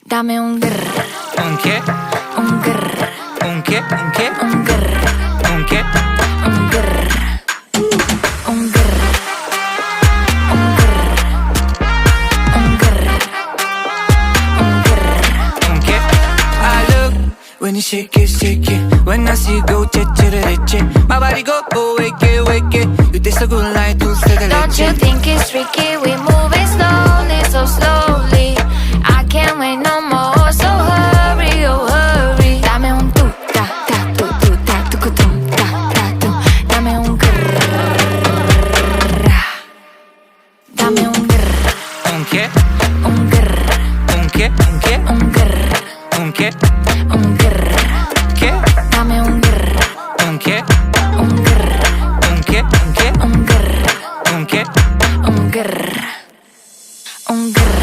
Dame un grr. Un che? Un grr. Un che? Un che? Un grr. Un che? Un grr. Un grr. Un grr. Un grr. Un grr. Un che? I look when you shake it. When I see you go, che. My body go, wake it. You taste so good like dulce de leche. Don't you think it's tricky? We moving slowly, so slow.